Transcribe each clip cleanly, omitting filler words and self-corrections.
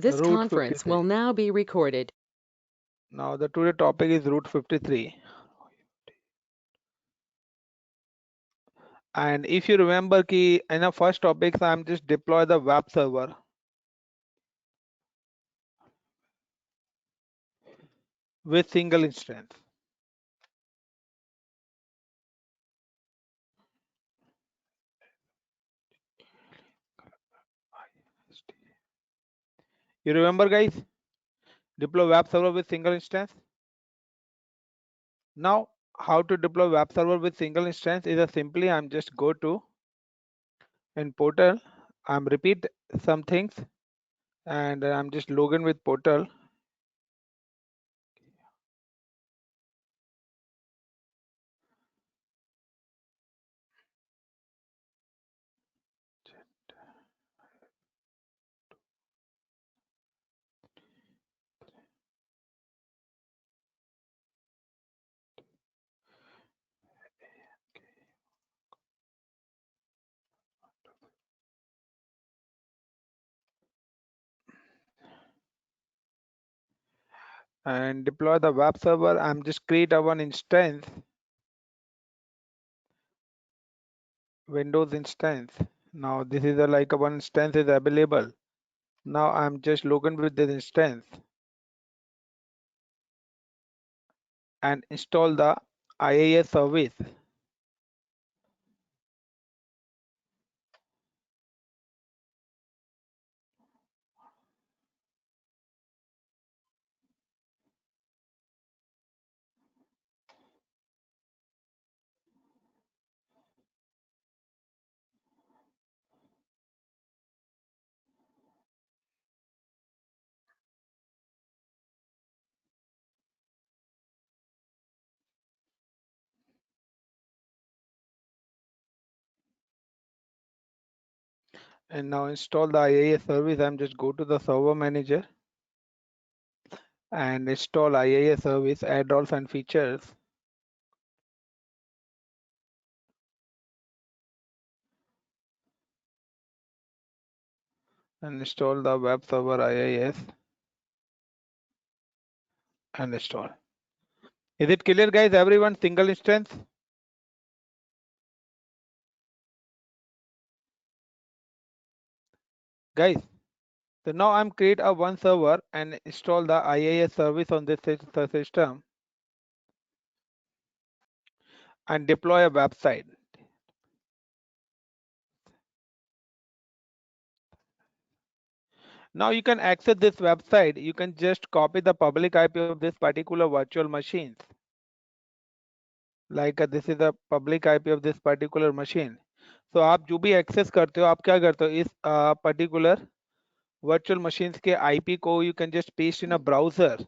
This Route conference 53. will now be recorded. Now the today topic is Route 53. And if you remember key in the first topics, I'm just deploy the web server with single instance. You remember guys? Deploy web server with single instance. Now how to deploy web server with single instance is a simply I'm just go to in portal. I'm repeat some things and I'm just login with portal. And deploy the web server. I'm just create a one instance, Windows instance. Now this is a like a one instance is available. Now I'm just login with this instance and install the IIS service. And now install the IIS service. I'm just go to the server manager and install IIS service add-ons and features. And install the web server IIS and install. Is it clear guys? Everyone single instance? Guys, so now I'm create a one server and install the IIS service on this system and deploy a website. Now you can access this website. You can just copy the public IP of this particular virtual machines. Like this is the public IP of this particular machine. So आप जो भी access करते हो आप क्या करते हो इस particular virtual machines के IP को you can just paste in a browser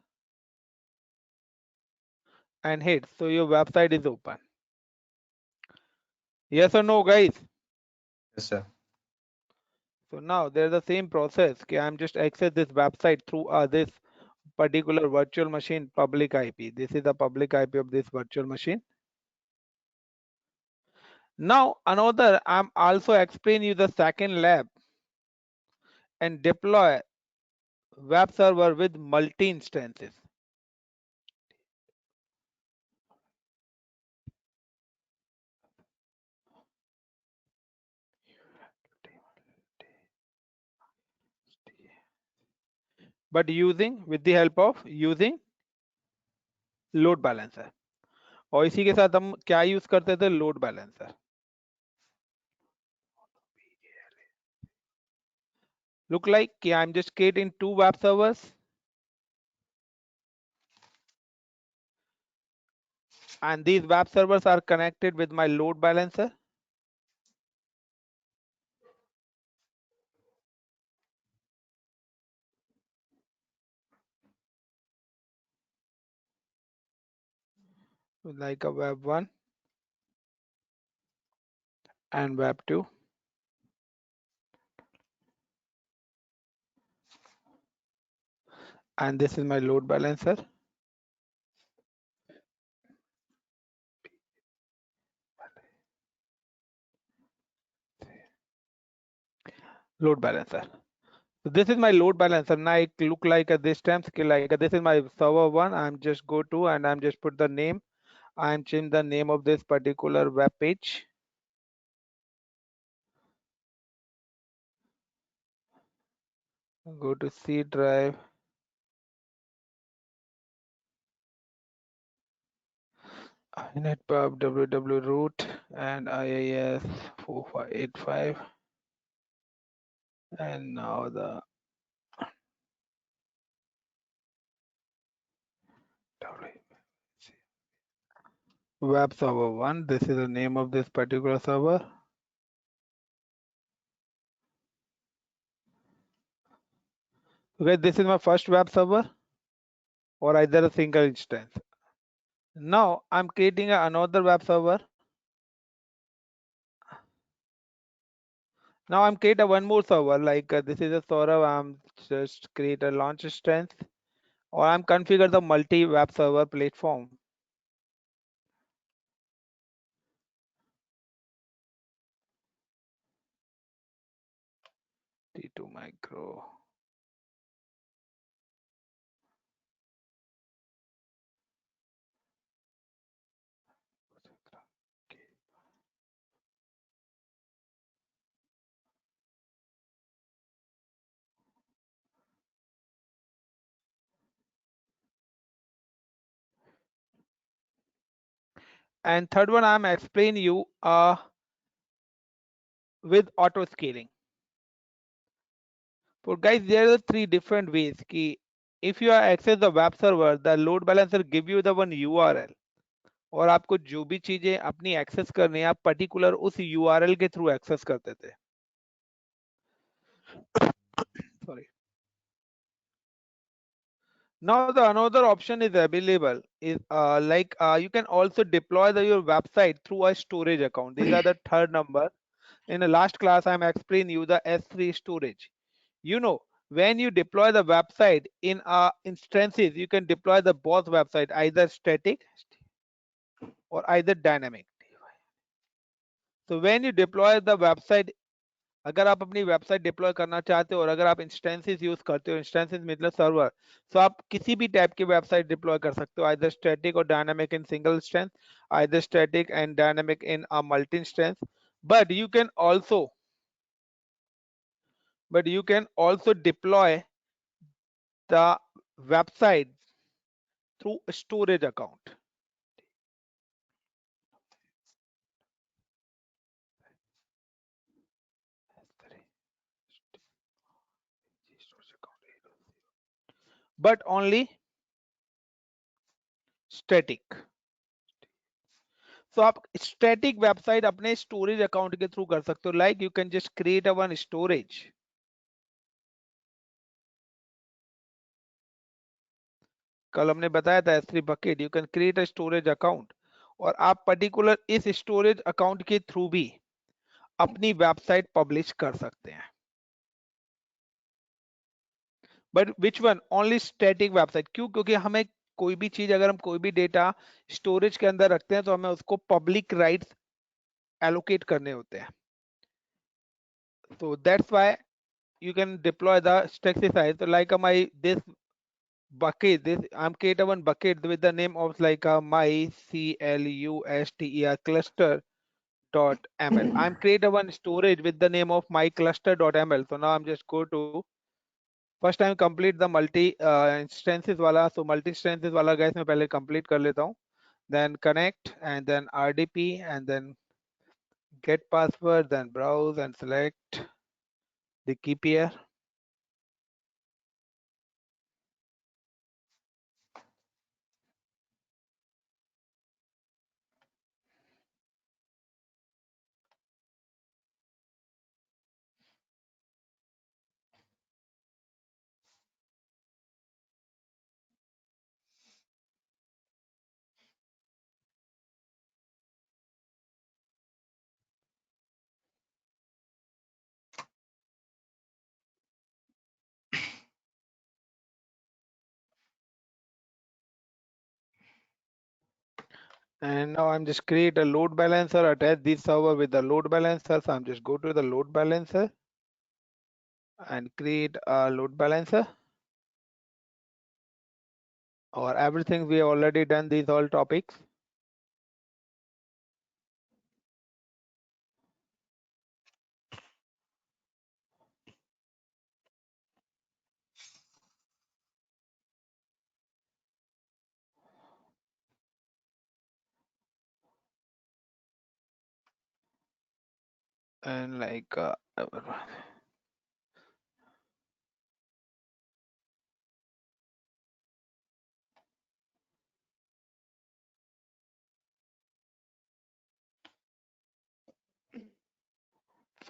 and hit. So your website is open. Yes or no guys? Yes, sir. So now there's the same process. Okay, I'm just access this website through this particular virtual machine public IP. This is the public IP of this virtual machine. Now another, I'm also explain you the second lab and deploy web server with multi instances. But using with the help of using load balancer. और इसी के साथ हम क्या use करते थे load balancer. Look like I'm just creating two web servers and these web servers are connected with my load balancer. Like a web 1 and web 2. And this is my load balancer. Load balancer. So this is my load balancer. Now it look like a this time skill like this is my server one. I'm just go to and I'm just put the name. I'm change the name of this particular web page. Go to C drive. Netpub www root and IIS 4585 and now the web server 1. This is the name of this particular server. Okay, this is my first web server or either a single instance. Now I'm creating another web server. Now I'm create a one more server like this is a Saurav. I'm just create a launch instance or I'm configure the multi web server platform. T2 micro. And third one I'm explain you with auto scaling. For guys, there are three different ways. Ki if you are access the web server, the load balancer give you the one URL. और आपको जो भी चीजें अपनी access करनी है आप particular उस URL के थ्रू एक्सेस करते थे. Sorry. Now the another option is available is you can also deploy your website through a storage account. These are the third number. In the last class, I'm explaining you the S3 storage. You know, when you deploy the website in instances, you can deploy the both website either static or either dynamic. So when you deploy the website, अगर आप अपनी website deploy करना चाहते हो और अगर आप instances use करते हो, इंस्टेंसेस मतलब सर्वर, तो आप किसी भी टाइप की वेबसाइट डिप्लॉय कर सकते हो, आइदर स्टैटिक और dynamic in single instance, either static and dynamic in a multi instance. But you can also deploy the website through a storage account. But only static. So आप static website अपने storage account के through कर सकते हो. Like you can just create a one storage. कल हमने बताया था S3 bucket. You can create a storage account. और आप particular इस storage account के through भी अपनी website publish कर सकते हैं. But which one? Only static website. क्यों? क्योंकि हमें कोई भी चीज अगर हम कोई भी डेटा स्टोरेज के अंदर रखते हैं तो हमें उसको पब्लिक राइट्स एलोकेट करने होते हैं. So that's why you can deploy the static size. So like my this bucket, this I'm creating one bucket with the name of like a my cluster dot ml. I'm creating one storage with the name of my cluster.ml. So now I'm just go to first time complete the multi instances वाला. So multi instances वाला guys मैं पहले complete कर लेता हूँ. Then connect and then RDP and then get password, then browse and select the key pair. And now I'm just create a load balancer, attach this server with the load balancer. So I'm just go to the load balancer and create a load balancer, or everything we already done these all topics. And like so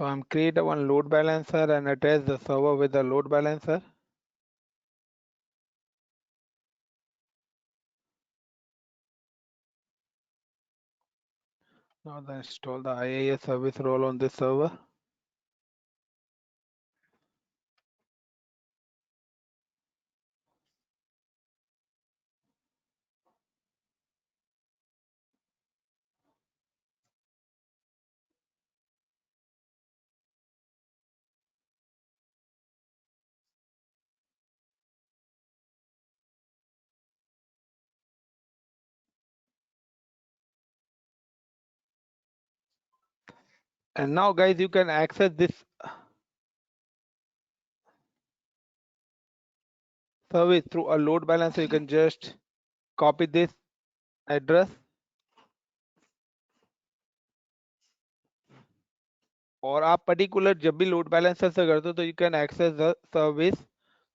I'm create a one load balancer and attach the server with the load balancer. Now then install the IIS service role on this server. And now guys, you can access this service through a load balancer. You can just copy this address, और आप particular जब भी load balancer से करते हो तो you can access the service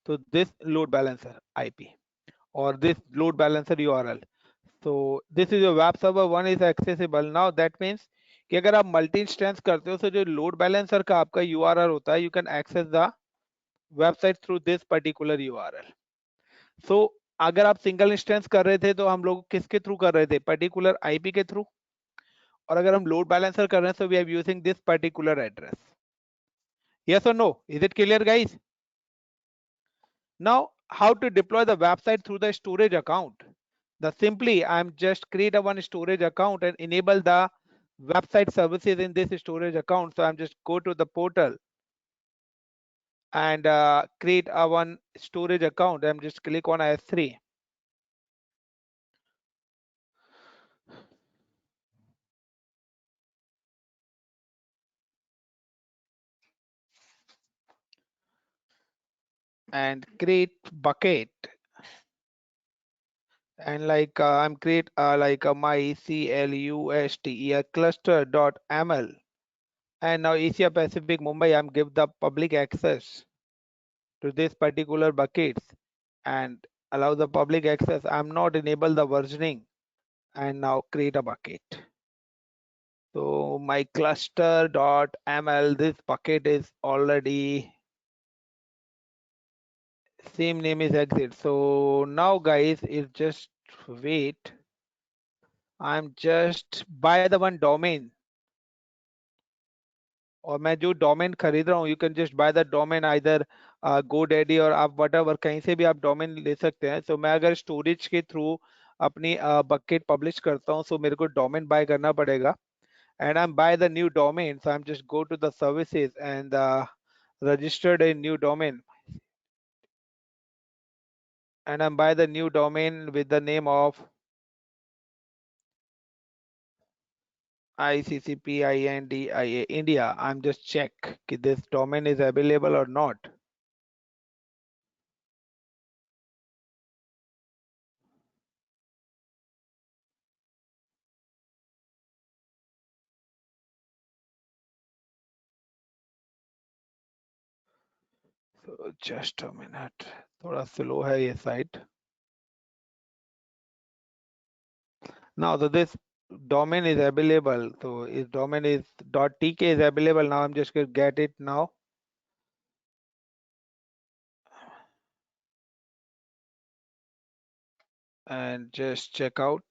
to this load balancer IP or this load balancer URL. So this is your web server one is accessible. Now that means कि अगर आप मल्टी इंस्टेंस करते हो तो जो लोड बैलेंसर का आपका URL होता है, you can access the website through this particular URL. So अगर आप सिंगल इंस्टेंस कर रहे थे तो हम लोग किसके थ्रू कर रहे थे, पर्टिकुलर आईपी के थ्रू, और अगर हम लोड बैलेंसर कर रहे हैं तो we are using this particular address. Yes or no? Is it clear guys? Now, how to deploy the website through the storage account? The simply I'm just create a one storage account and enable the website services in this storage account. So I'm just go to the portal and create a one storage account. I'm just click on S3. And create bucket, and like I'm create like a my cluster a cluster.ml, and now Asia Pacific Mumbai I'm give the public access to this particular buckets and allow the public access. I'm not enable the versioning, and now create a bucket. So my cluster.ml, this bucket is already same name is exit. So now guys, it just wait. I'm just buy the one domain, और मैं जो domain खरीद रहा हूँ, you can just by the domain either GoDaddy, और आप what कहीं से भी आप डोमेन ले सकते हैं. सो मैं अगर स्टोरेज के थ्रू अपनी बकेट पब्लिश करता हूँ, सो मेरे को डोमेन बाय करना पड़ेगा. And I am buy the new domain, so I am just go to the services and registered a new domain, and I'm buy the new domain with the name of ICCPINDIA India. I'm just check कि this domain is available or not. So just a minute, थोड़ा slow है ये site. Now, so this domain is available. So is domain is .tk is available now. I'm just going to get it now. And just check out.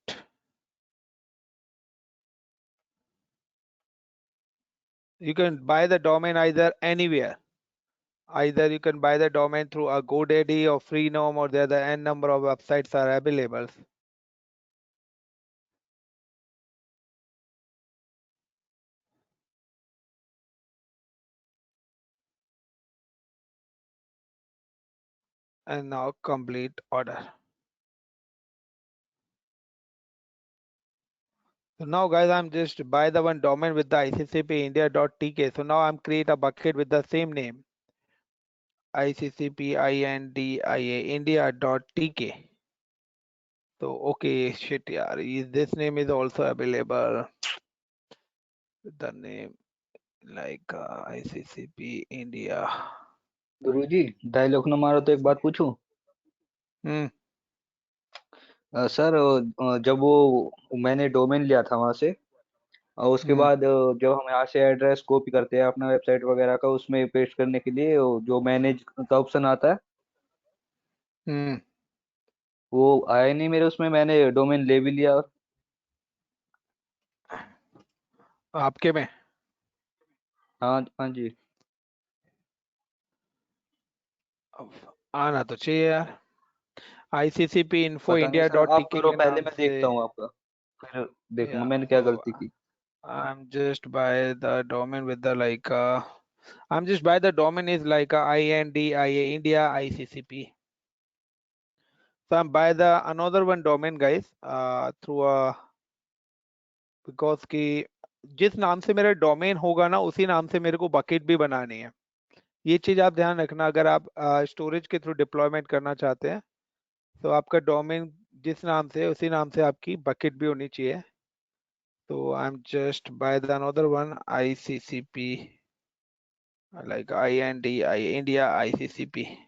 You can buy the domain either anywhere. Either you can buy the domain through a GoDaddy or Freenome, or there the n number of websites are available. and now complete order. So now guys, I'm just buy the one domain with the ICCP India.tk. So now I'm create a bucket with the same name, ICCP India.tk. So okay, shit, yaar, this name is also available. The name like ICCP India. Guruji dialogue ना मारो तो एक बात पूछूं। Hmm. Sir जब वो मैंने domain लिया था वहां से, और उसके Hmm. बाद जब हम यहाँ से एड्रेस कॉपी करते हैं अपना वेबसाइट वगैरह का, उसमें पेस्ट करने के लिए वो जो मैनेज का ऑप्शन आता है, Hmm. वो आया नहीं मेरे उसमें। मैंने डोमेन ले भी लिया। आपके में हाँ हाँ जी। अब आना तो चाहिए यार। ICCP info पता नहीं India सर, डॉट आप टीके करो के पहले, नाम मैं से। देखता हूँ आपका, फिर देखूंगा Yeah, मैंने क्या so गलती की। I'm just by the domain with the like I'm just by the domain is like INDIA India ICCP. So I'm by the another one domain guys through a because कि जिस नाम से मेरा domain होगा ना उसी नाम से मेरे को बकेट भी बनानी है। ये चीज आप ध्यान रखना अगर आप स्टोरेज के थ्रू डिप्लॉयमेंट करना चाहते हैं। तो आपका डोमेन जिस नाम से है उसी नाम से आपकी बकेट भी होनी चाहिए। तो आई am just by the another one ICCP like INDI India ICCP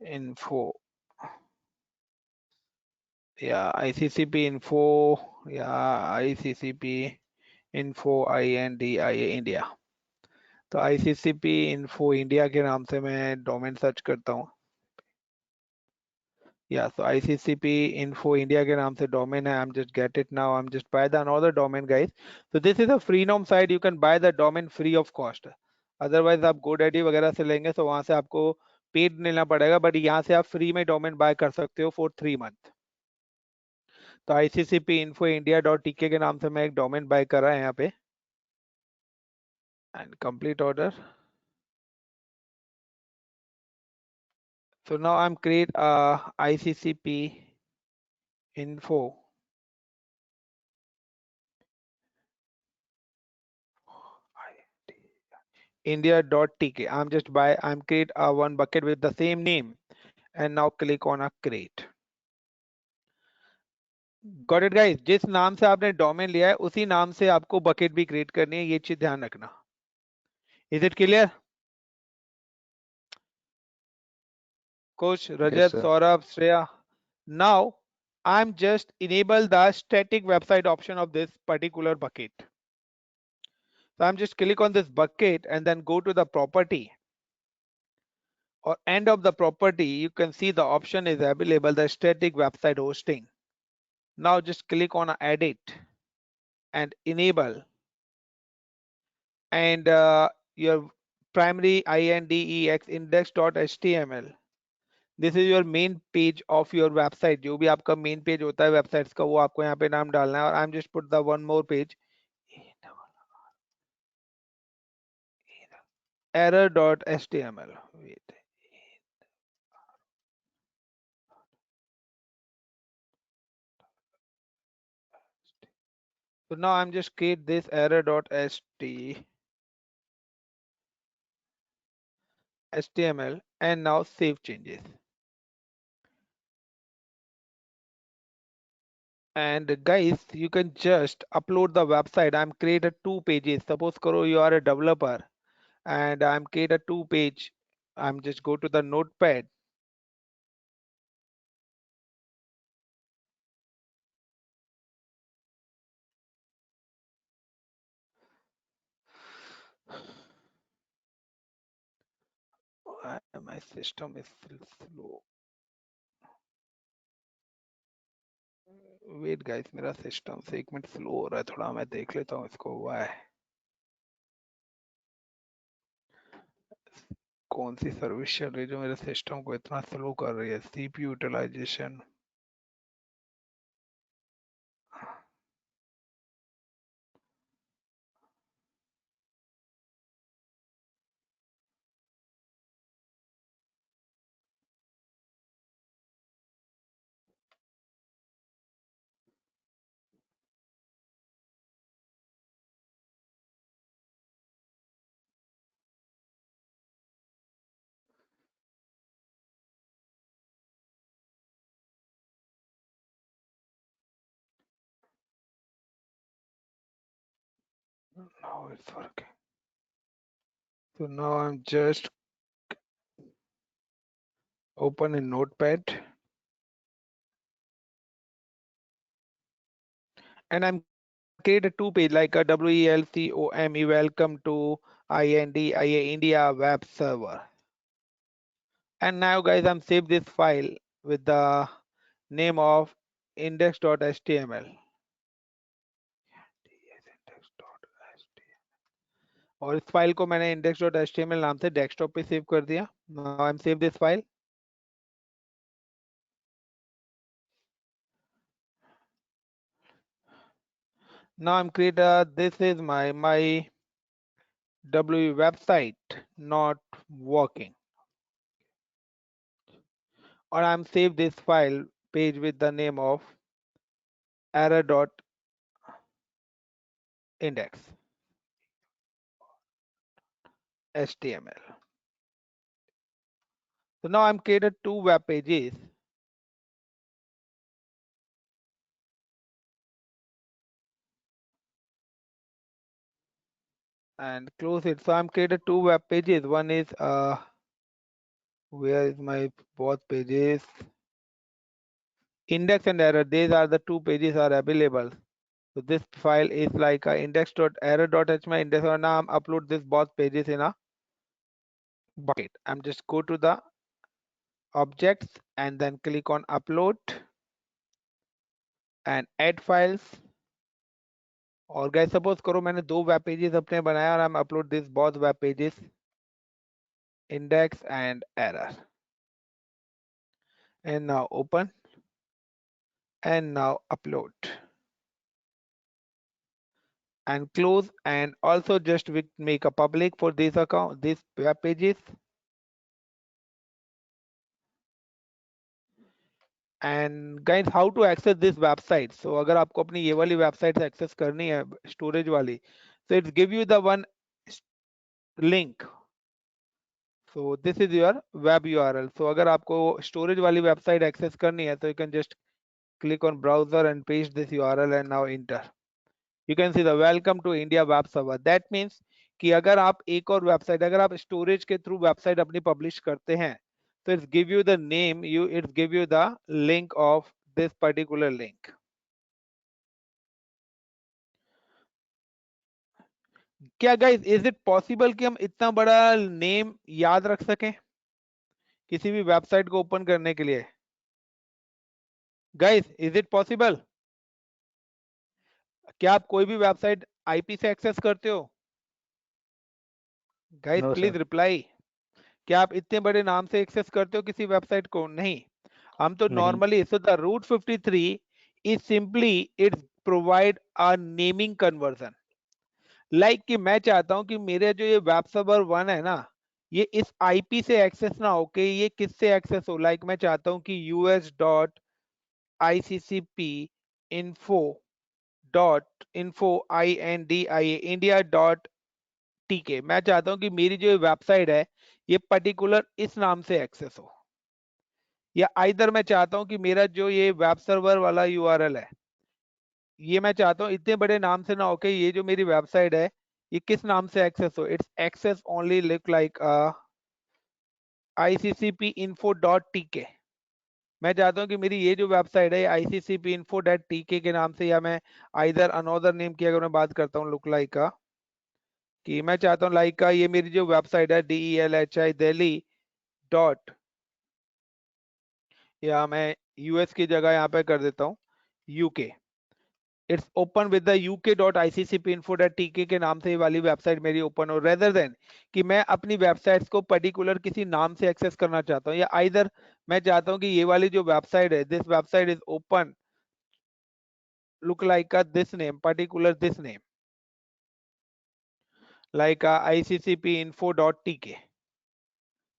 info, yeah, ICCP info, yeah, ICCP info INDIA India। तो ICCP info इंडिया के नाम से मैं डोमेन सर्च करता हूँ। Yeah, so ICCP info India के नाम से domain है। I'm just get it now. I'm just buy the another domain guys. So this is a free nom site. You can buy the domain free of cost. Otherwise आप GoDaddy वगैरह से लेंगे तो वहां से आपको पेड लेना पड़ेगा, बट यहाँ से आप फ्री में डोमेन बाय कर सकते हो फॉर 3 मंथ। तो ICCP info India डॉट टीके के नाम से मैं एक डोमेन बाय करा है यहाँ पे and complete order. So now I'm create ICCP info India.tk. I'm just buy I'm create a one bucket with the same name and now click on a create. Got it guys? जिस नाम से आपने domain लिया है उसी नाम से आपको बकेट भी क्रिएट करनी है, ये चीज ध्यान रखना। Is it clear? Coach yes Rajat sir. Saurabh Shreya. Now I'm just enable the static website option of this particular bucket. So I'm just click on this bucket and then go to the property or end of the property. You can see the option is available, the static website hosting. Now just click on edit and enable and your primary index index.html. This is your main page of your website। जो भी आपका main page होता है websites का वो आपको यहाँ पे नाम डालना है। और आई am just put the one more page error.html। wait, so now I'm just create this error.html and now save changes। And guys, you can just upload the website। I'm created 2 pages। Suppose karo you are a developer and I'm created 2 page। I'm just go to the notepad my system is still slow। Wait guys, मेरा system से 1 minute slow हो रहा है थोड़ा, मैं देख लेता हूँ इसको हुआ है कौन सी सर्विस चल रही है जो मेरे सिस्टम को इतना स्लो कर रही है। CPU utilisation. Now it's working. So now I'm just open in Notepad and I'm create a two page like a WELCOME welcome to INDIA India web server. And now guys, I'm save this file with the name of index.html. और इस file को मैंने index.html नाम से desktop पे save कर दिया. Now I'm save this file. Now I'm create this is my W website not working. Or I'm save this file page with the name of error.index HTML. So now I'm created two web pages. And close it. So I'm created two web pages. One is where is my both pages? Index and error. These are the two pages are available. So this file is like a index.error.html index, and now I'm upload this both pages in a bucket. I'm just go to the objects and then click on upload and add files. और guys suppose करो मैंने दो web pages अपने बनाया और I'm upload this both web pages index and error. And now open and now upload and close, and also just make a public for this account, these web pages. And guys, how to access this website? So अगर आपको अपनी ये वाली website access करनी है storage वाली, so it's give you the one link. So this is your web URL. So अगर आपको स्टोरेज वाली वेबसाइट एक्सेस करनी है, तो you can just click on browser and paste this URL and now enter. You can see the welcome to India web server. That means कि अगर आप एक और वेबसाइट, अगर आप स्टोरेज के थ्रू वेबसाइट अपनी पब्लिश करते हैं, तो it's give you the name, it's give you the link of this particular link. क्या गाइस, इज इट पॉसिबल कि हम इतना बड़ा नेम याद रख सकें किसी भी वेबसाइट को ओपन करने के लिए? Guys, is it possible? क्या आप कोई भी वेबसाइट आईपी से एक्सेस करते हो? Guys no please sir. Reply. क्या आप इतने बड़े नाम से एक्सेस करते हो किसी वेबसाइट को? नहीं. हम तो नहीं. Normally, so the route 53 is simply it's provide a naming conversion. Like कि मैं चाहता हूं कि मेरे जो ये वेब सर्वर 1 है ना, ये इस आईपी से एक्सेस ना हो के ये किससे एक्सेस हो. लाइक मैं चाहता हूं कि us.iccpinfo.info india.tk, मैं चाहता हूं कि मेरी जो वेबसाइट है ये पर्टिकुलर इस नाम से एक्सेस हो. या आइदर मैं चाहता हूं कि मेरा जो ये वेब सर्वर वाला यूआरएल है, ये मैं चाहता हूं इतने बड़े नाम से ना होके ये जो मेरी वेबसाइट है ये किस नाम से एक्सेस हो. Its axis only look like iccpinfo.tk. मैं चाहता हूं कि मेरी ये जो वेबसाइट है iccpinfo.tk के नाम से, या मैं आइदर अनदर नेम की अगर मैं बात करता हूं लुक लाइक का, कि मैं चाहता हूं लाइक का ये मेरी जो वेबसाइट है DELHI दिल्ली डॉट, या मैं यूएस की जगह यहाँ पे कर देता हूँ UK. It's open with the uk.iccpinfo.tk के नाम से ये वाली वेबसाइट मेरी ओपन हो, रेदर देन कि मैं अपनी वेबसाइट्स को पर्टिकुलर किसी नाम से एक्सेस करना चाहता हूँ. या आइदर मैं चाहता हूँ कि ये वाली जो वेबसाइट है, this website is open look like this name, particular this name like iccpinfo.tk.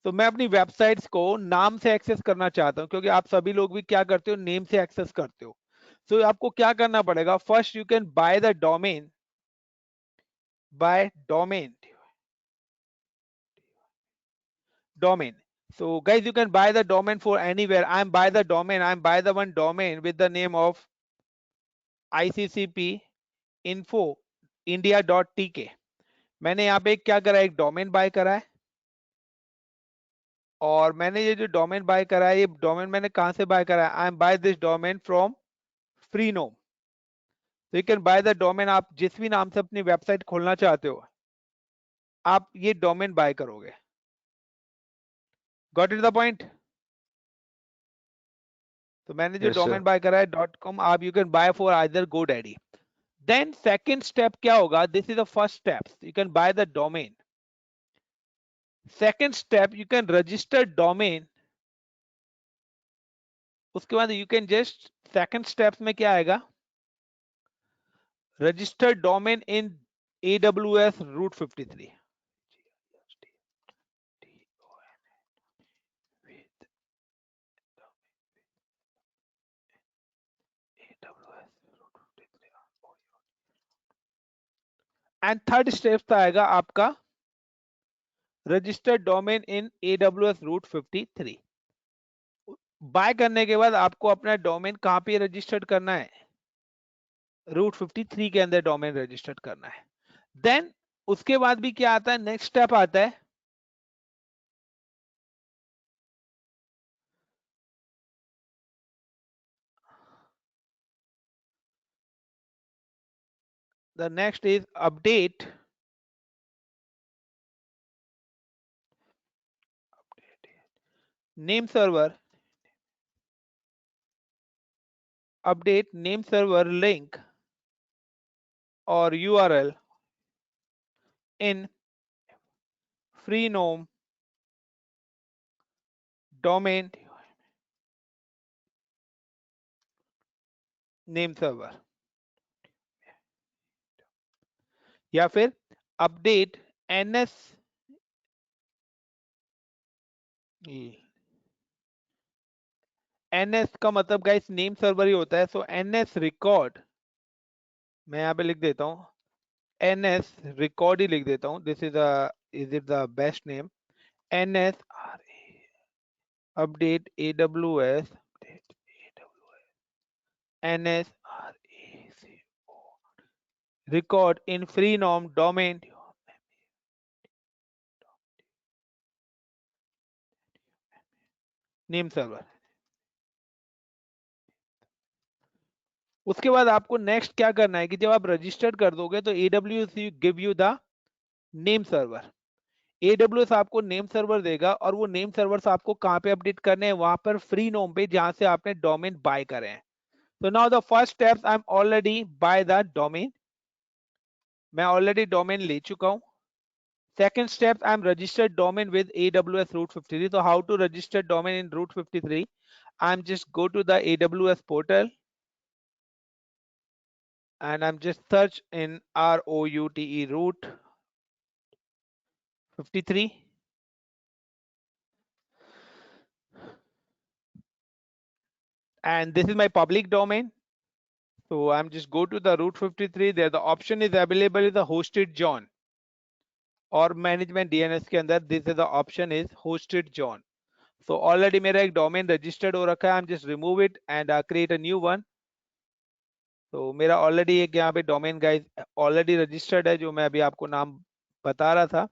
तो मैं अपनी वेबसाइट्स को नाम से एक्सेस करना चाहता हूं, क्योंकि आप सभी लोग भी क्या करते हो, नेम से एक्सेस करते हो. तो आपको क्या करना पड़ेगा, first you can buy the domain, buy domain. So guys, you can buy the domain for anywhere. I'm buy the domain, I'm buy the one domain with the name of iccpinfo.tk. india.tk। मैंने यहाँ पे क्या करा है, एक domain bye करा है, और मैंने ये जो डोमेन बाय करा है, ये डोमेन मैंने कहां से बाय करा है, I am buy this domain from Freenom. तो you can buy the domain, आप जिस भी नाम से अपनी वेबसाइट खोलना चाहते हो आप ये डोमेन बाय करोगे। Got it the point? तो मैंने जो यस सर। डोमेन बाय करा है .com, आप you can buy for either GoDaddy। Then second step क्या होगा, this is the first step, you can buy the domain. Second step, you can register domain. उसके बाद you can just, second step में क्या आएगा, register domain in AWS Route 53। And third step आएगा आपका registered domain in AWS Route 53। Buy करने के बाद आपको अपना डोमेन कहां पे रजिस्टर्ड करना है, Route 53 के अंदर डोमेन रजिस्टर्ड करना है। देन उसके बाद भी क्या आता है, नेक्स्ट स्टेप आता है, the next is update name server, update name server link or URL in freenome domain name server, या फिर update ns, ns का मतलब गाइस नेम सर्वर ही होता है, सो ns रिकॉर्ड, मैं यहाँ पे लिख देता हूँ ns रिकॉर्ड ही लिख देता हूँ, this is is it the best name, ns update AWS ns record in freenome domain name server। उसके बाद आपको नेक्स्ट क्या करना है कि जब आप रजिस्टर्ड कर दोगे तो AWS give you the name server. AWS आपको नेम सर्वर देगा, और वो नेम सर्वर आपको कहां पे अपडेट करने हैं, वहां पर फ्री नोम पे जहां से आपने डोमेन बाय करे हैं। So now the first steps, I'm already buy the domain, मैं ऑलरेडी डोमेन ले चुका हूं। Second step, I'm registered domain with AWS Route 53. So how to register domain in Route 53? I'm just go to the AWS portal and I'm just search in ROUTE Route 53. And this is my public domain. So I'm just go to the Route 53. There the option is available is the hosted John और management DNS के अंदर this is the option is hosted John. So already मेरा एक domain registered हो रखा है, I am just remove it and create a new one. तो मेरा ऑलरेडी एक यहाँ पे डोमेन गाइस ऑलरेडी रजिस्टर्ड है, जो मैं अभी आपको नाम बता रहा था।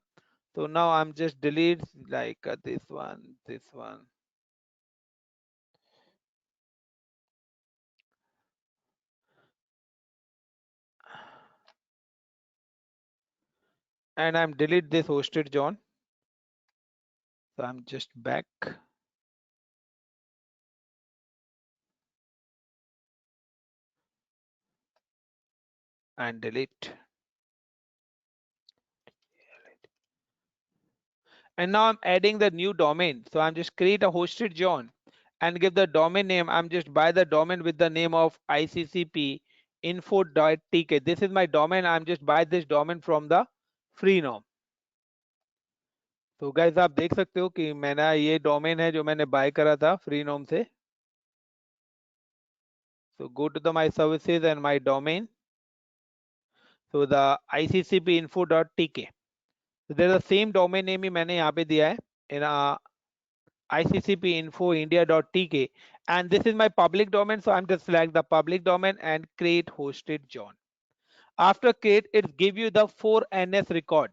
तो now I am just delete like this one and I'm delete this hosted John. So I'm just back and delete. And now I'm adding the new domain. So I'm just create a hosted John and give the domain name. I'm just buy the domain with the name of ICCP info.tk. This is my domain. I'm just buy this domain from the freenom. तो guys आप देख सकते हो कि मैंने ये domain है जो मैंने बाय करा था फ्रीनोम से। So go to the my services and my domain. So the ICCP info.tk. So there's the same domain name ही मैंने यहाँ पे दिया है in ICCP info india.tk, and this is my public domain. So I'm just select the public domain and create hosted John. After create, it give you the 4NS record.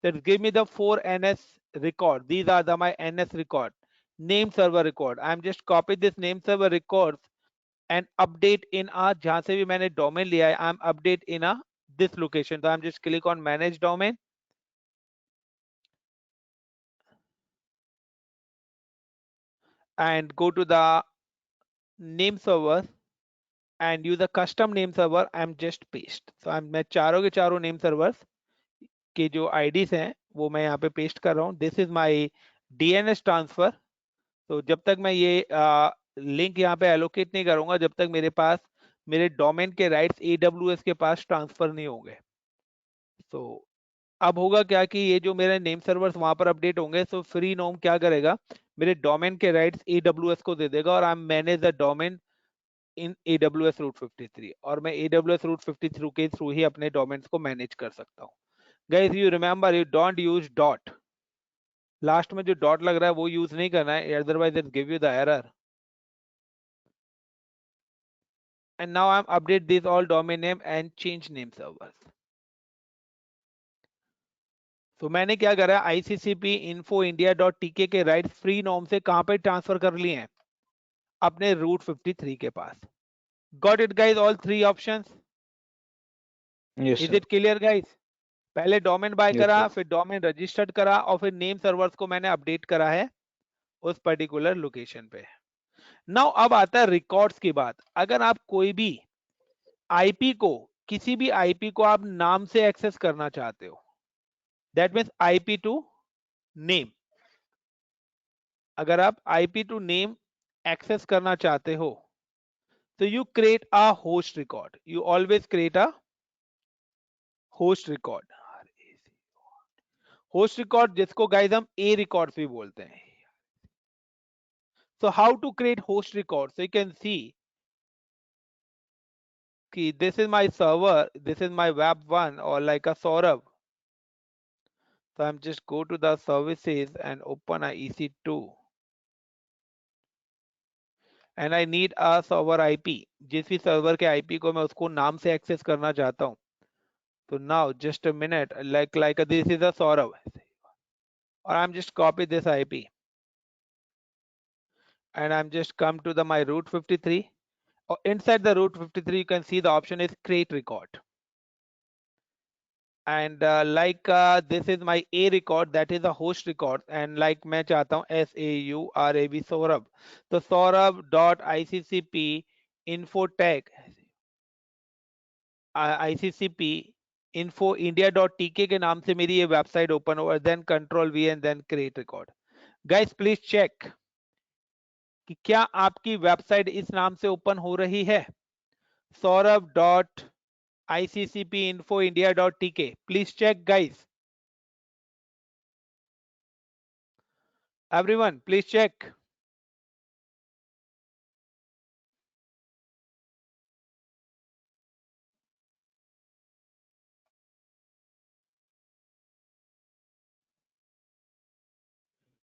That give me the 4NS record. These are the my NS record, name server record. I'm just copy this name server records and update in a, जहां से भी मैंने domain लिया है, I'm update in a this location. So I'm just click on manage domain. And go to the name server and use a custom name server. I'm just paste. So मैं चारों के चारों name servers के जो IDs हैं वो मैं यहाँ पे पेस्ट कर रहा हूँ. This is my DNS transfer. तो जब तक मैं ये लिंक यहाँ पे एलोकेट नहीं करूंगा, जब तक मेरे पास मेरे डोमेन के राइट्स AWS के पास ट्रांसफर नहीं होंगे. तो अब होगा क्या कि ये जो मेरे नेम सर्वर्स वहां पर अपडेट होंगे, तो फ्री नोम क्या करेगा, मेरे डोमेन के राइट्स AWS को दे देगा और I manage the domain in AWS route 53, और मैं AWS रूट 53 के थ्रू ही अपने डोमेन्स को मैनेज कर सकता हूँ. Guys you remember, you don't use dot. Last में जो डॉट लग रहा है वो यूज नहीं करना है, otherwise it give you the error. And now I'm update this all domain name and change name servers. तो मैंने क्या करा, ICCP info india.tk के राइट फ्री नॉर्म से कहां पे ट्रांसफर कर लिए हैं, अपने रूट 53 के पास. Got it guys, all three options. Yes is sir. It clear guys? पहले डोमेन बाय यस करा, सर. फिर डोमेन रजिस्टर्ड करा, और फिर नेम सर्वर्स को मैंने अपडेट करा है उस पर्टिकुलर लोकेशन पे. नाउ अब आता है रिकॉर्ड्स की बात. अगर आप कोई भी आईपी को, किसी भी आईपी को आप नाम से एक्सेस करना चाहते हो, that means IP to name. अगर आप आईपी टू नेम एक्सेस करना चाहते हो, तो you create a host record. You always create a host record. Host record जिसको गाइस हम ए रिकॉर्ड्स भी बोलते हैं. So how to create host record? So you can see कि this is my server, this is my web1 or like a Saurabh. So I'm just go to the services and open a EC2. And I need a server IP. जिस भी server के IP को मैं उसको नाम से access करना चाहता हूँ. So now just a minute, like this is a Saurabh, or I'm just copy this IP and I'm just come to the my root 53. Or inside the root 53 you can see the option is create record. And this is my A record, that is a host record, and like मैं चाहता हूँ SAURAB Saurabh. तो Saurabh dot ICCP infotech ICCP info india dot tk के नाम से मेरी ये website open होगा. Then control V and then create record. Guys please check कि क्या आपकी वेबसाइट इस नाम से ओपन हो रही है, Saurabh dot ICCP info india dot tk. Please check guys. Everyone, please check.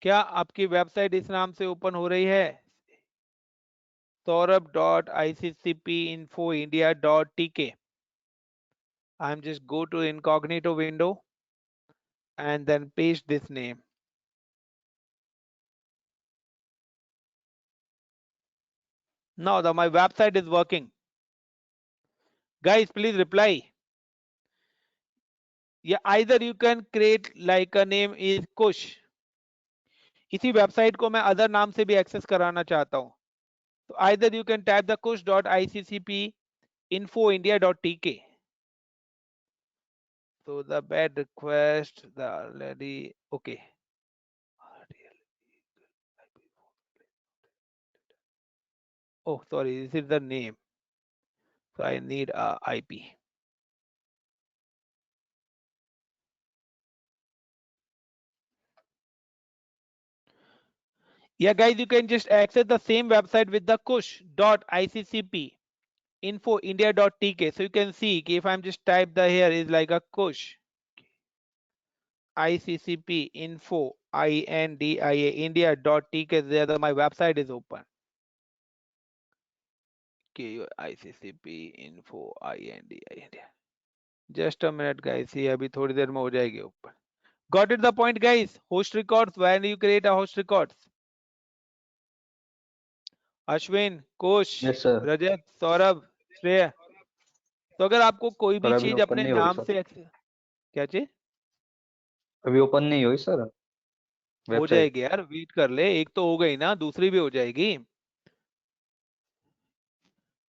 क्या आपकी वेबसाइट इस नाम से ओपन हो रही है, saurabh.iccpinfoindia.tk. I'm just go to incognito window and then paste this name. Now my website is working. Guys, please reply. Yeah, either you can create like a name is Kush. इसी website को मैं other नाम से भी access कराना चाहता हूँ, तो either you can type the kush.iccpinfoindia.tk. So the bad request, the already okay. Oh, sorry, this is the name. So I need a IP. Yeah, guys, you can just access the same website with the kush.iccpinfoindia.tk. So you can see if I'm just type the here is like a kush ICCP info INDIA India.tk. There my website is open. Okay, ICCP info INDIA India. Just a minute guys, ये अभी थोड़ी देर में हो जाएगी ऊपर। Got it the point guys? Host records, when you create a host records, Ashwin, कोश, yes sir. रजत, सौरभ, श्रेय, तो अगर आपको कोई भी पर अभी चीज ओपन अपने नहीं हो रही नाम सर। से क्या चीज? अभी ओपन नहीं हुई सर हो वेबसाइट। जाएगी यार, वेट कर ले, एक तो हो गई ना, दूसरी भी हो जाएगी।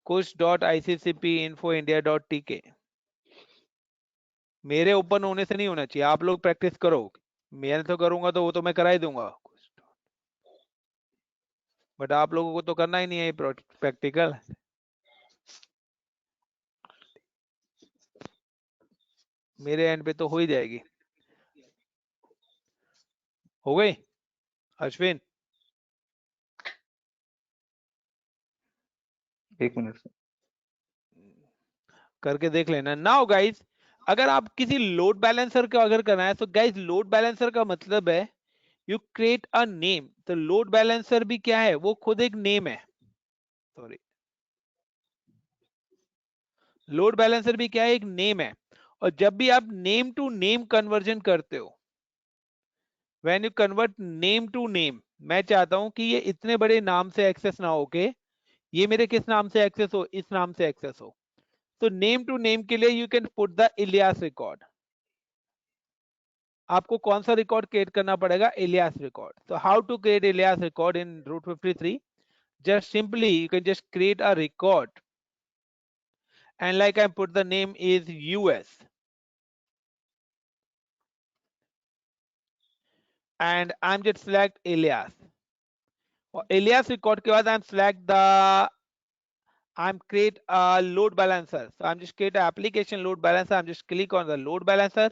kush.iccpinfoindia.tk, मेरे ओपन होने से नहीं होना चाहिए, आप लोग प्रैक्टिस करो। मैं तो करूंगा तो वो तो मैं करा ही दूंगा, बट आप लोगों को तो करना ही नहीं है प्रैक्टिकल। मेरे एंड पे तो हो ही जाएगी। हो गई अश्विन? एक मिनट सर। करके देख लेना। नाउ गाइस, अगर आप किसी लोड बैलेंसर का अगर करना है, तो गाइस लोड बैलेंसर का मतलब है यू क्रिएट अ नेम। तो लोड बैलेंसर भी क्या है, वो खुद एक नेम है। सॉरी, लोड बैलेंसर भी क्या है, एक नेम है। और जब भी आप नेम टू नेम कन्वर्जन करते हो, when you convert name to name, मैं चाहता हूं कि ये इतने बड़े नाम से एक्सेस ना हो के ये मेरे किस नाम से एक्सेस हो, इस नाम से एक्सेस हो। तो नेम टू नेम के लिए you can put the alias record. आपको कौन सा रिकॉर्ड क्रिएट करना पड़ेगा, इलियास रिकॉर्ड। तो how to create alias record in route 53? just simply you can just create a record, and like I put the name is US, and I'm just select Elias, और Elias record के बाद I'm select the, I'm create a load balancer, so I'm just create an application load balancer. I'm just click on the load balancer.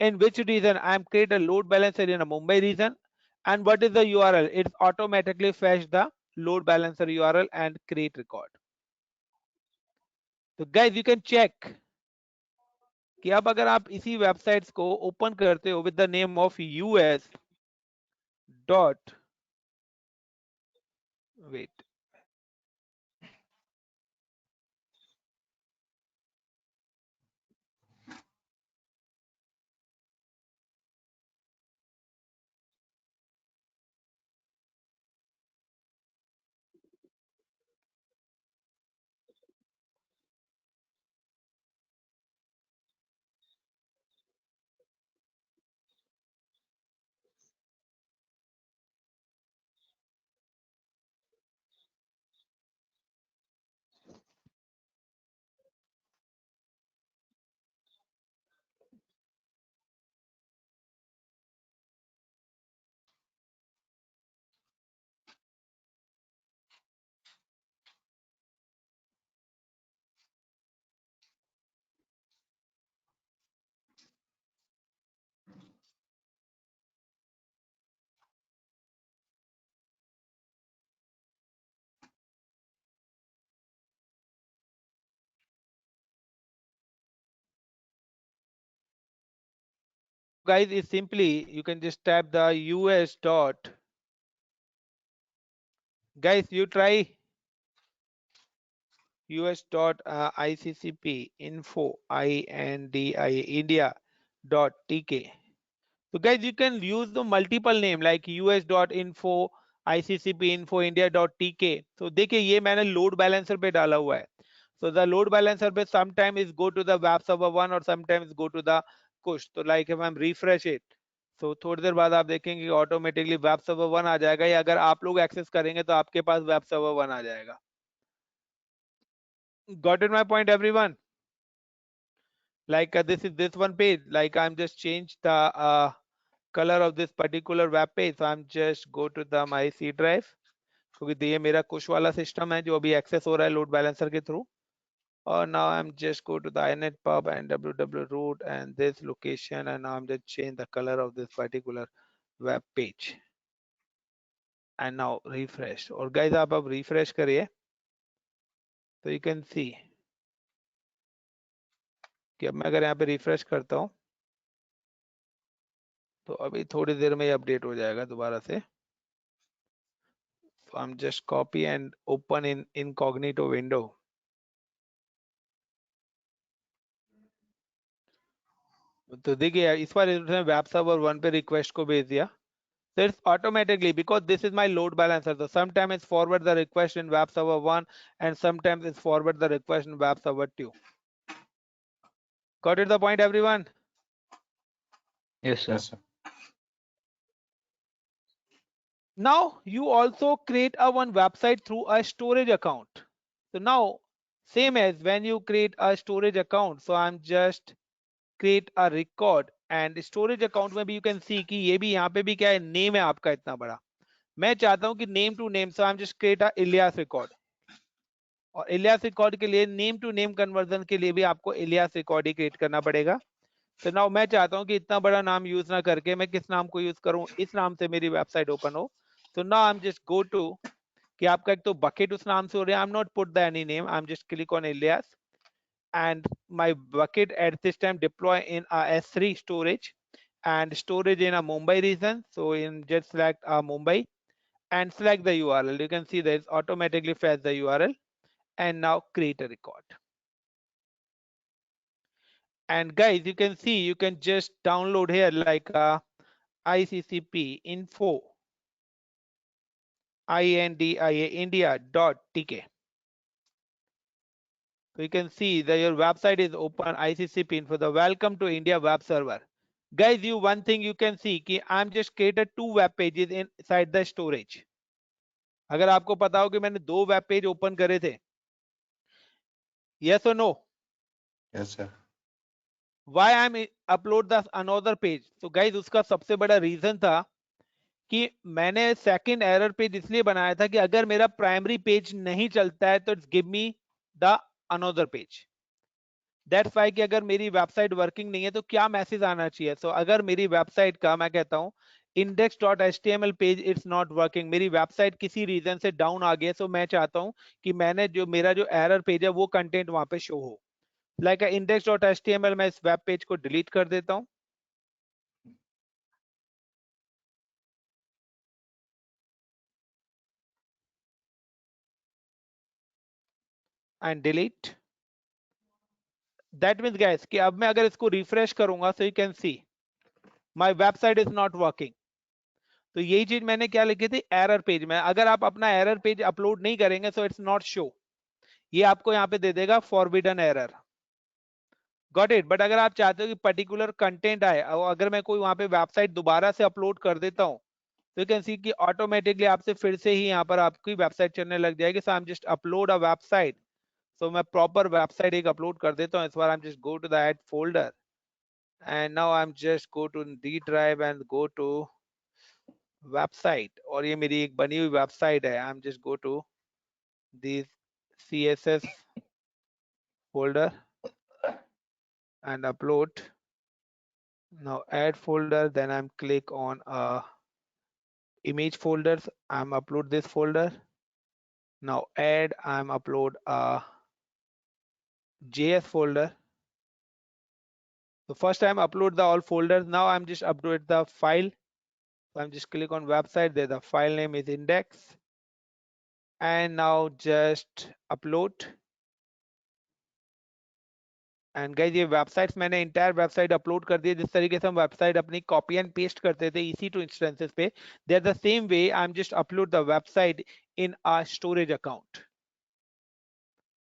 In which region I'm create a load balancer, in a Mumbai region. And what is the URL? It's automatically fetch the load balancer URL and create record. So guys, you can check कि अब अगर आप इसी websites को open करते हो with the name of US dot, wait, guys is simply you can just type the us dot, guys you try us dot iccp info India dot tk. So guys, you can use the multiple name like us.info, iccpinfoindia.tk. So देखिए ये मैंने load balancer पे डाला हुआ है. So the load balancer पे sometimes is go to the web server 1 or sometimes go to the push. तो like if I'm refresh it, so थोड़ी देर बाद आप देखेंगे कि ऑटोमेटिकली वेब सर्वर 1 आ जाएगा, या अगर आप लोग एक्सेस करेंगे तो आपके पास वेब सर्वर 1 आ जाएगा. Got it my point everyone? Like this is this one page, like I'm just change the color of this particular web page, so I'm just go to the my C drive, क्योंकि ये मेरा कुश वाला system है जो अभी access हो रहा है लोड बैलेंसर के थ्रू. और now I'm just go to the inet pub and www root and this location, and now I'm just change the color of this particular web page and now refresh. और guys आप अब refresh करिए तो you can see कि अब मैं अगर यहाँ पे refresh करता हूँ तो अभी थोड़ी देर में ये अपडेट हो जाएगा दोबारा से. So I'm just copy and open in incognito window. तो देखिए इस बार इसने वेब सर्वर 1 पे रिक्वेस्ट को भेज दिया, so it's automatically, because this is my load balancer, so sometimes it's forward the request in web server 1 and sometimes it's forward the request in web server 2. Got it the point everyone? Yes, sir. Yes, sir. Now you also create a one website through a storage account. So now same as when you create a storage account, so I'm just create a record and storage account में भी you can see कि ये भी यहाँ पे भी क्या है, name है आपका इतना बड़ा, मैं चाहता हूँ कि name to name, so I'm just create a Ilyas record, और इलियास रिकॉर्ड के लिए नेम टू नेम कन्वर्जन के लिए भी आपको इलियास रिकॉर्ड ही क्रिएट करना पड़ेगा। तो नाउ मैं चाहता हूं कि इतना बड़ा नाम यूज ना करके मैं किस नाम को यूज करूं, इस नाम से मेरी वेबसाइट ओपन हो। तो now I am just go to कि आपका एक तो बकेट उस नाम से हो रहा है, I am not put the any name, I am just click on Ilyas and my bucket at this time deploy in a S3 storage and storage in a Mumbai region, so in just select Mumbai and select the URL, you can see that it's automatically fetch the URL and now create a record. And guys, you can see you can just download here like ICCP info india.tk. So you can see that your website is open, ICCP info, the welcome to India web server. Guys, you one thing you can see कि I'm just created 2 web pages inside the storage. अगर आपको पता हो कि मैंने 2 web page open करे थे, yes or no? Yes, sir. Why I'm upload the another page? So guys, उसका सबसे बड़ा रीजन था कि मैंने सेकंड एरर पेज इसलिए बनाया था कि अगर मेरा प्राइमरी पेज नहीं चलता है तो it's give me the another page. That's why कि अगर मेरी वेबसाइट वर्किंग नहीं है तो क्या मैसेज आना चाहिए। सो अगर मेरी वेबसाइट का मैं कहता हूं index.html page it's not working, मेरी वेबसाइट किसी रीजन से डाउन आ गया, सो मैं चाहता हूं कि मैंने जो मेरा जो एरर पेज है वो कंटेंट वहां पे शो हो। लाइक index.html मैं इस वेब पेज को डिलीट कर देता हूं and delete. That means guys कि अब मैं अगर इसको रिफ्रेश करूंगा so you can see my website is not working. तो यही चीज मैंने क्या लिखी थी एरर पेज में, अगर आप अपना एरर पेज अपलोड नहीं करेंगे सो इट्स नॉट शो, ये आपको यहाँ पे दे देगा forbidden error. Got it. But अगर आप चाहते हो कि पर्टिकुलर कंटेंट आए और अगर मैं कोई वहां पे वेबसाइट दोबारा से अपलोड कर देता हूँ तो यू कैन सी कि ऑटोमेटिकली आपसे फिर से ही यहाँ पर आपकी वेबसाइट चलने लग जाएगी। So I am just upload a website, so मैं प्रॉपर वेबसाइट एक अपलोड कर देता हूँ। इस बार I am just go to the ad folder and now I'm just go to D drive and go to website, और ये मेरी एक बनी हुई वेबसाइट है। I'm just go to this CSS folder and upload. Now add folder, then I'm click on image folders, I'm upload this folder. Now add, I'm upload a JS folder. So first time upload the all folders, now I'm just upload the file. So I'm just click on website, there the file name is index, and now just upload। And guys ये websites मैंने entire website upload कर दी है, जिस तरीके से हम website अपनी copy and paste करते थे इसी टू इंस्टेंसेस पे, they are the same way I am just upload the website in a storage account.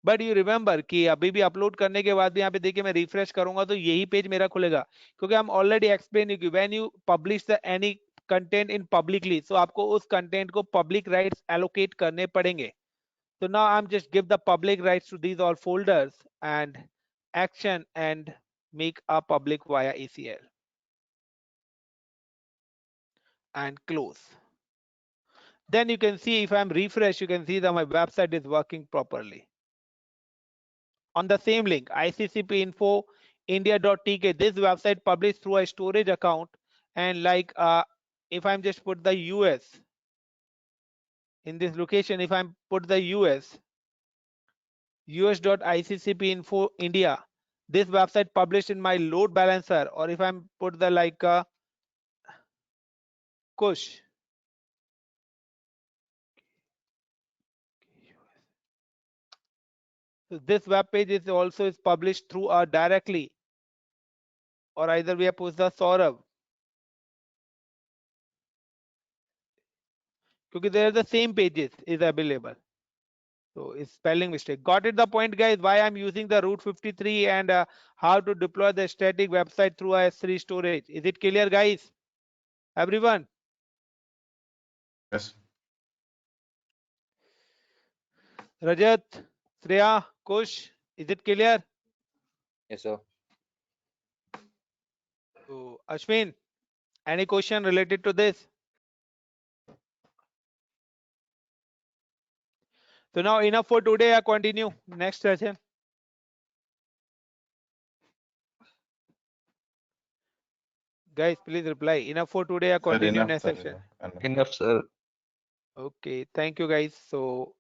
But you remember कि अभी भी अपलोड करने के बाद भी यहाँ पे देखिए मैं रिफ्रेश करूंगा तो यही पेज मेरा खुलेगा, क्योंकि हम ऑलरेडी एक्सप्लेन कि when you publish the any content in publicly, so आपको उस कंटेंट को पब्लिक राइट्स एलोकेट करने पड़ेंगे। So now I'm just give the public rights to these all folders and action and make a public via ACL and close. Then you can see if I'm refresh, you can see that my website is working properly. On the same link, ICCP info india.tk, this website published through a storage account, and like if I'm just put the US in this location, if I'm put the us.iccpinfo India, this website published in my load balancer, or if I'm put the like kush, so this web page is also is published through directly or either we have pushed the Saurabh. Because they are the same pages is available. So it's spelling mistake. Got it the point, guys? Why I'm using the Route 53 and how to deploy the static website through a S3 storage. Is it clear, guys? Everyone? Yes. Rajat, Shreya, Kush, is it clear? Yes, sir. So Ashwin, any question related to this? So now enough for today. I continue next session. Guys, please reply. Enough for today. I Sir, continue enough, next sir. session. Enough. Enough, sir. Okay, thank you, guys. So